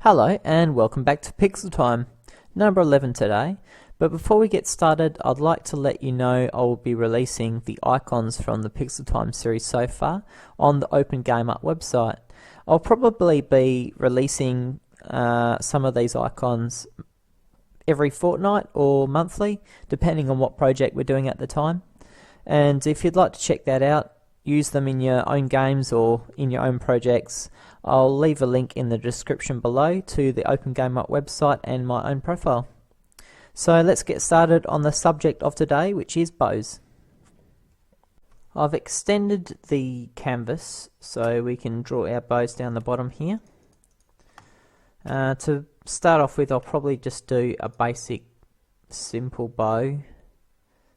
Hello and welcome back to PixelTime, number 11 today. But before we get started, I'd like to let you know I will be releasing the icons from the PixelTime series so far on the Open Game Up website. I'll probably be releasing some of these icons every fortnight or monthly, depending on what project we're doing at the time. And if you'd like to check that out, use them in your own games or in your own projects, I'll leave a link in the description below to the Open Game Up website and my own profile. So let's get started on the subject of today, which is bows. I've extended the canvas so we can draw our bows down the bottom here. To start off with, I'll probably just do a basic simple bow.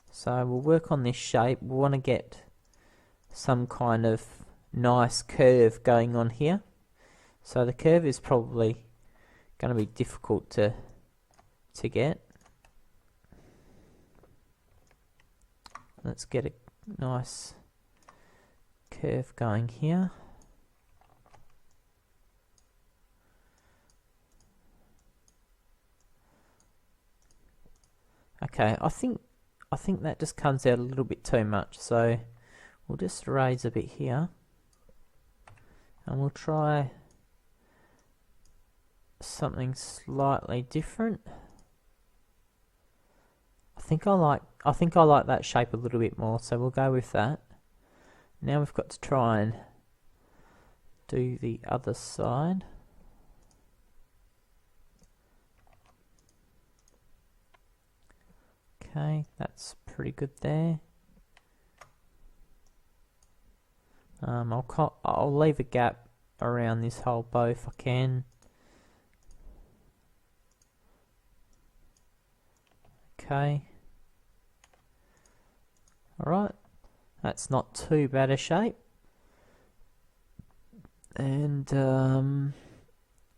So we'll work on this shape. We want to get some kind of nice curve going on here. So the curve is probably going to be difficult to get. Let's get a nice curve going here. Okay, I think that just comes out a little bit too much, so we'll just raise a bit here, and we'll try something slightly different. I think I like that shape a little bit more, so we'll go with that. Now we've got to try and do the other side. Okay, that's pretty good there. I'll leave a gap around this whole bow if I can. Okay. Alright, that's not too bad a shape. And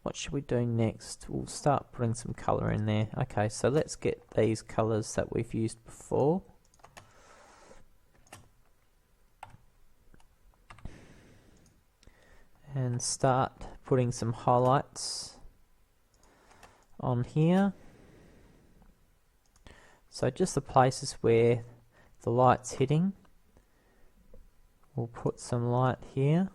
what should we do next? We'll start putting some colour in there. Okay, so let's get these colours that we've used before. And start putting some highlights on here. So just the places where the light's hitting, we'll put some light here.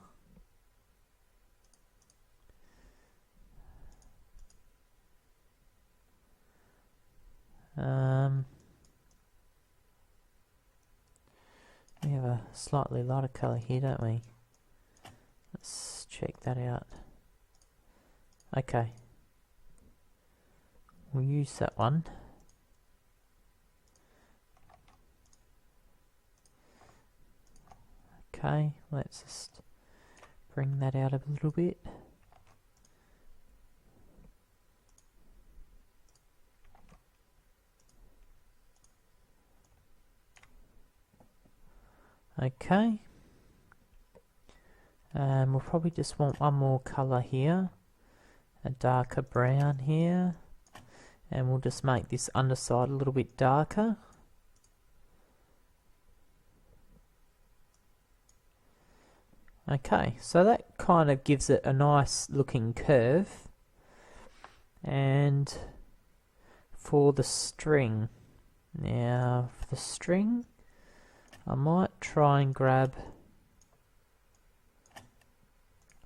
We have a slightly lighter colour here, don't we? Let's check that out. Okay, we'll use that one. Okay, let's just bring that out a little bit. Okay, and we'll probably just want one more colour here, a darker brown here, and we'll just make this underside a little bit darker. Okay, so that kind of gives it a nice looking curve. And for the string, now for the string, I might try and grab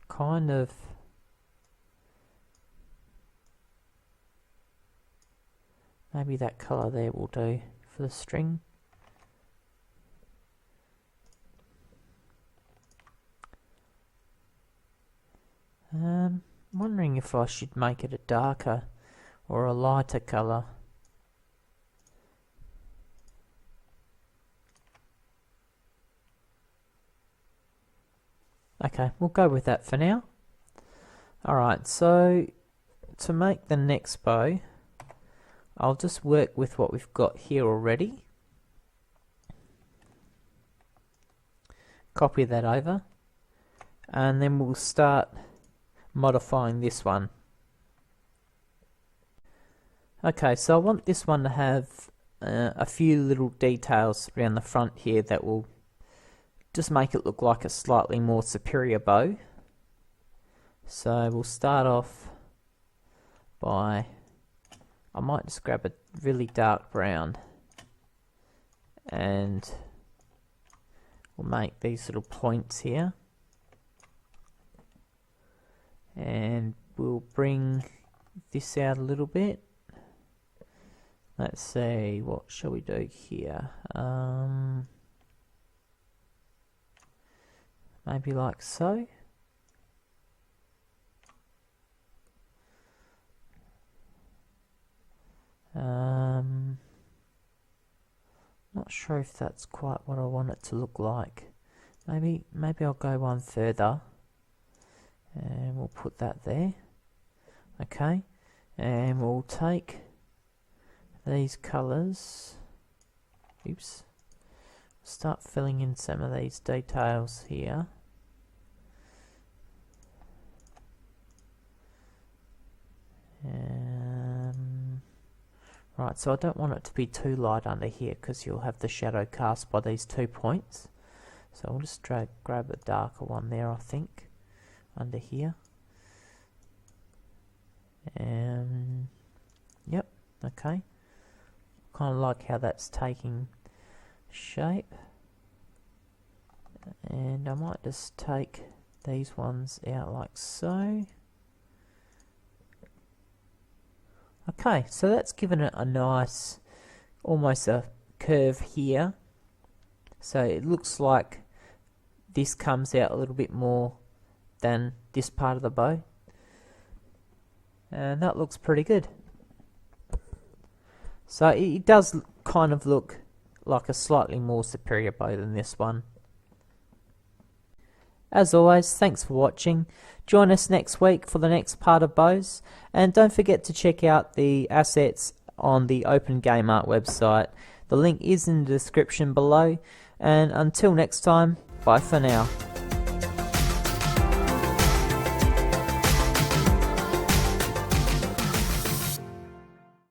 kind of maybe that colour there will do for the string. Wondering if I should make it a darker or a lighter colour. Okay, we'll go with that for now. Alright, so to make the next bow, I'll just work with what we've got here already. Copy that over, and then we'll start modifying this one. Okay, so I want this one to have a few little details around the front here that will just make it look like a slightly more superior bow. So we'll start off by, I might just grab a really dark brown and we'll make these little points here, and we'll bring this out a little bit. Let's see, what shall we do here? Maybe like so. Not sure if that's quite what I want it to look like. Maybe I'll go one further, and we'll put that there. Okay, and we'll take these colours. Oops. Start filling in some of these details here. Right, so I don't want it to be too light under here because you'll have the shadow cast by these 2 points. So I'll just grab a darker one there, I think, under here. Yep, okay. Kind of like how that's taking shape. And I might just take these ones out like so. Okay, so that's given it a nice, almost a curve here. So it looks like this comes out a little bit more than this part of the bow. And that looks pretty good. So it does kind of look like a slightly more superior bow than this one. As always, thanks for watching. Join us next week for the next part of bows, and don't forget to check out the assets on the Open Game Art website. The link is in the description below, and until next time, bye for now.